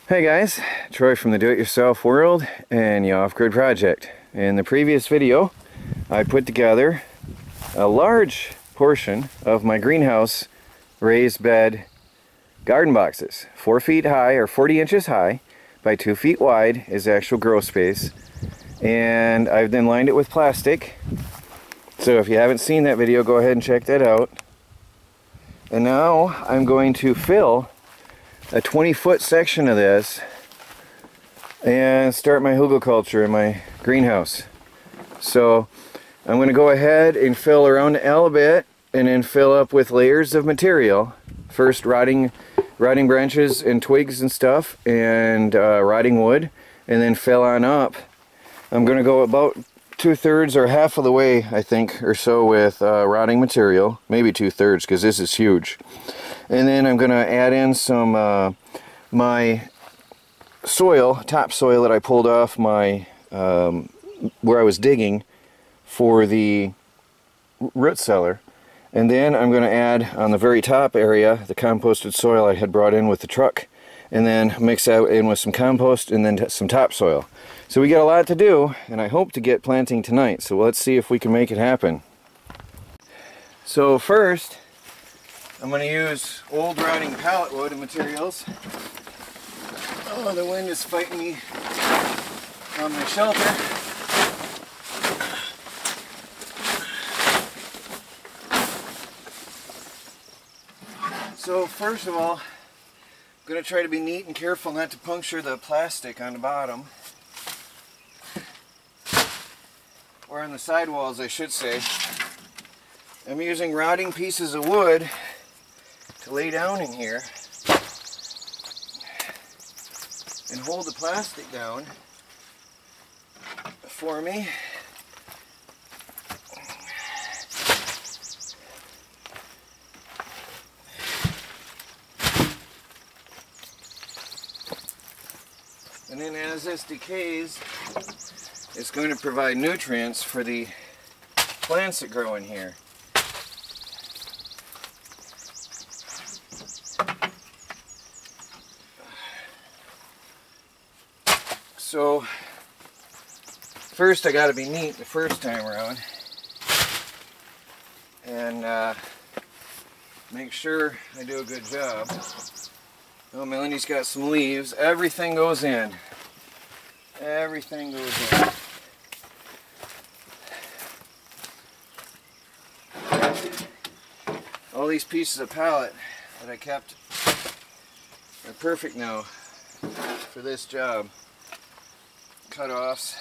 Hey guys, Troy from the Do-It-Yourself World and the Off-Grid Project. In the previous video, I put together a large portion of my greenhouse raised bed garden boxes. 4 feet high, or 40 inches high, by 2 feet wide is actual grow space. And I've then lined it with plastic. So if you haven't seen that video, go ahead and check that out. And now I'm going to fill a 20-foot section of this and start my Hugelkultur in my greenhouse. So I'm going to go ahead and fill around the L a bit and then fill up with layers of material. First rotting branches and twigs and stuff, and rotting wood, and then fill on up. I'm going to go about 2/3 or half of the way, I think, or so, with rotting material, maybe 2/3, because this is huge. And then I'm going to add in some my soil, topsoil that I pulled off my where I was digging for the root cellar. And then I'm going to add on the very top area the composted soil I had brought in with the truck, and then mix that in with some compost and then some topsoil. So we got a lot to do, and I hope to get planting tonight. So let's see if we can make it happen. So first, I'm going to use old rotting pallet wood and materials. Oh, the wind is fighting me on my shelter. So first of all, I'm going to try to be neat and careful not to puncture the plastic on the bottom. Or on the sidewalls, I should say. I'm using rotting pieces of wood to lay down in here and hold the plastic down for me. And then as this decays, it's going to provide nutrients for the plants that grow in here. So first I got to be neat the first time around and make sure I do a good job. Oh, Melanie's got some leaves. Everything goes in. Everything goes in. All these pieces of pallet that I kept are perfect now for this job. Cut-offs.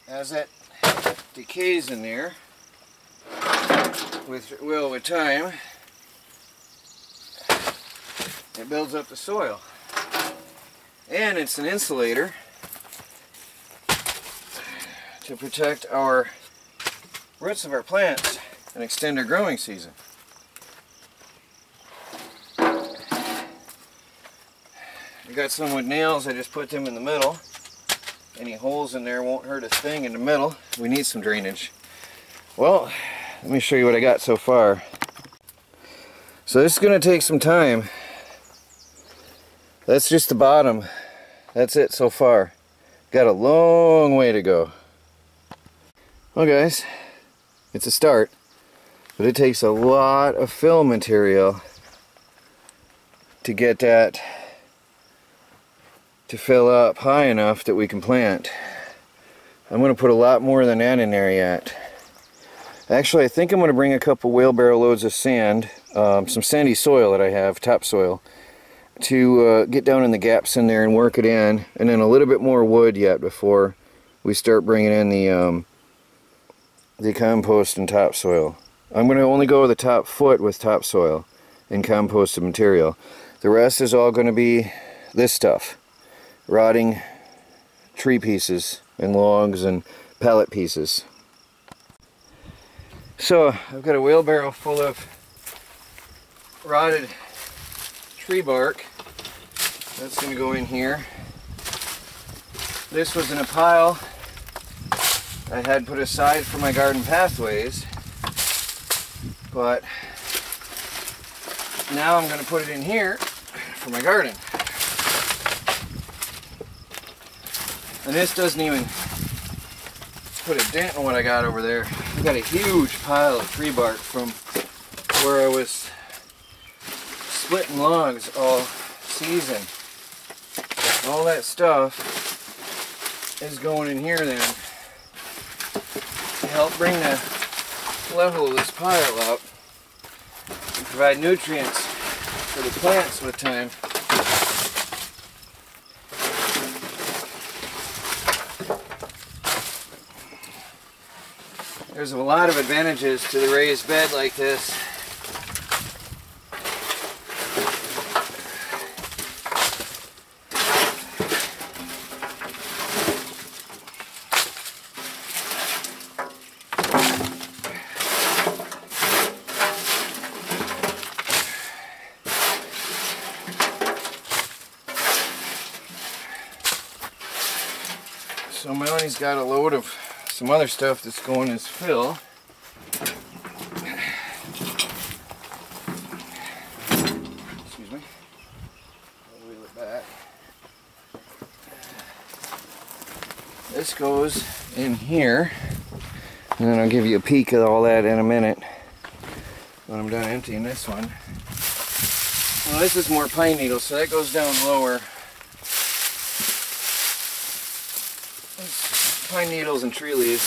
As it decays in there, with time, it builds up the soil. And it's an insulator to protect our roots of our plants and extend their growing season. I got some with nails. I just put them in the middle. Any holes in there won't hurt a thing in the middle. We need some drainage. Well, let me show you what I got so far. So this is going to take some time. That's just the bottom. That's it so far. Got a long way to go. Well guys, it's a start, but it takes a lot of fill material to get that to fill up high enough that we can plant. I'm going to put a lot more than that in there yet. Actually, I think I'm going to bring a couple wheelbarrow loads of sand, some sandy soil that I have, topsoil, to get down in the gaps in there and work it in, and then a little bit more wood yet before we start bringing in the compost and topsoil. I'm going to only go the top foot with topsoil and composted material. The rest is all going to be this stuff. Rotting tree pieces and logs and pallet pieces. So I've got a wheelbarrow full of rotted tree bark. That's going to go in here. This was in a pile I had put aside for my garden pathways, but Now I'm going to put it in here for my garden. And this doesn't even put a dent in what I got over there. I got a huge pile of tree bark from where I was splitting logs all season. All that stuff is going in here then to help bring the level of this pile up and provide nutrients for the plants with time. There's a lot of advantages to the raised bed like this. So Melanie's got a load of some other stuff that's going as fill. Excuse me. I'll wheel it back. This goes in here, and then I'll give you a peek of all that in a minute when I'm done emptying this one. Well, this is more pine needles, so that goes down lower. Pine needles and tree leaves.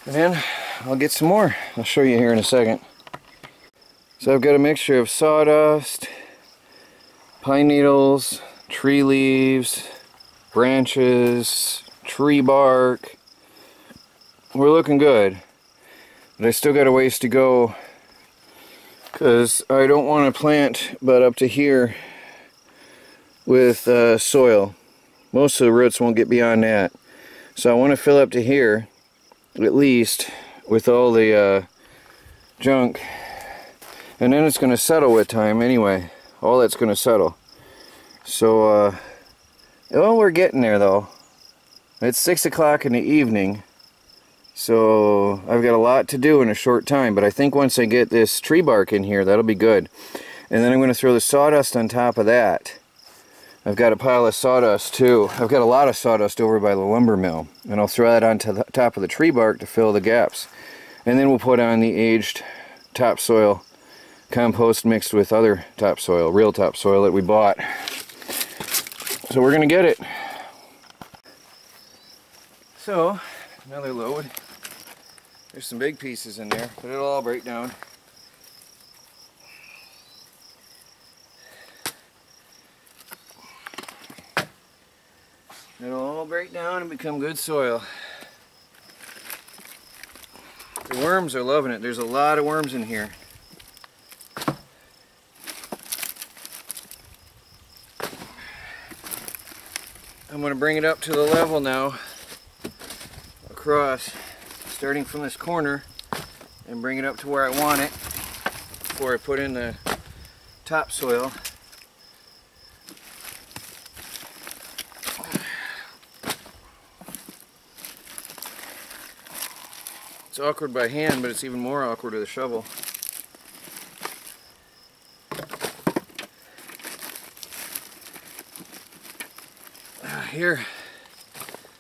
And then I'll get some more. I'll show you here in a second. So I've got a mixture of sawdust, pine needles, tree leaves, branches, tree bark. We're looking good, but I still got a ways to go because I don't want to plant but up to here with soil. Most of the roots won't get beyond that. So I want to fill up to here at least with all the junk, and then it's going to settle with time anyway. All that's going to settle. So, well, we're getting there though. It's 6 o'clock in the evening, so I've got a lot to do in a short time, but I think once I get this tree bark in here, that'll be good. And then I'm going to throw the sawdust on top of that. I've got a pile of sawdust too. I've got a lot of sawdust over by the lumber mill, and I'll throw that on the top of the tree bark to fill the gaps. And then we'll put on the aged topsoil compost mixed with other topsoil, real topsoil that we bought. So we're gonna get it. So another load. There's some big pieces in there, but it'll all break down. It'll all break down and become good soil. The worms are loving it. There's a lot of worms in here. I'm going to bring it up to the level now, across, starting from this corner, and bring it up to where I want it before I put in the topsoil. It's awkward by hand, but it's even more awkward with a shovel. Here,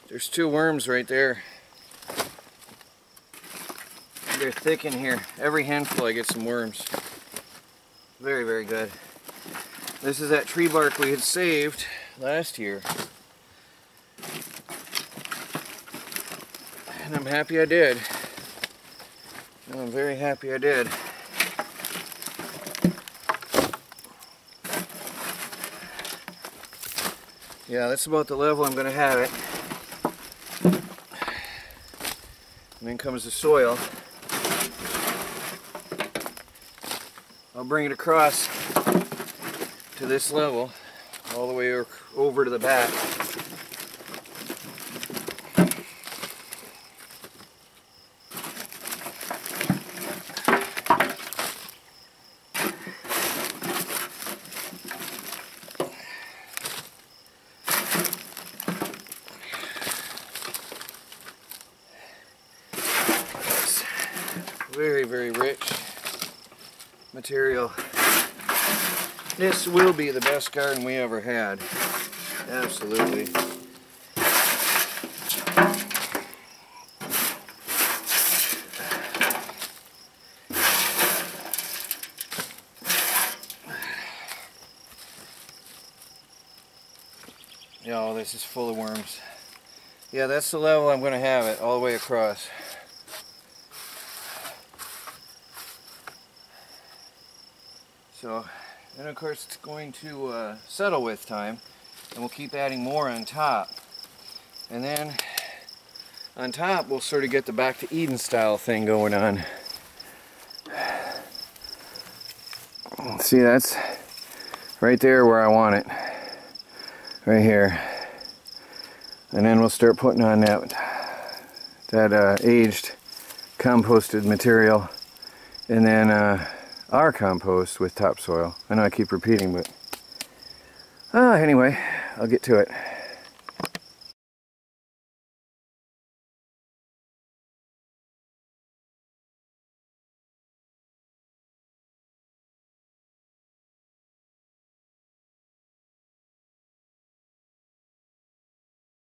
there's two worms right there. They're thick in here. Every handful I get some worms. Very, very good. This is that tree bark we had saved last year. And I'm happy I did. I'm very happy I did. Yeah, that's about the level I'm going to have it. And then comes the soil. I'll bring it across to this level, all the way over to the back. very, very rich material. This will be the best garden we ever had. Absolutely. Oh, this is full of worms. Yeah, that's the level I'm going to have it, all the way across. So, then of course it's going to settle with time, and we'll keep adding more on top. And then, on top, we'll sort of get the back to Eden style thing going on. See, that's right there where I want it. Right here. And then we'll start putting on that aged composted material, and then our compost with topsoil. I know I keep repeating, but anyway, I'll get to it.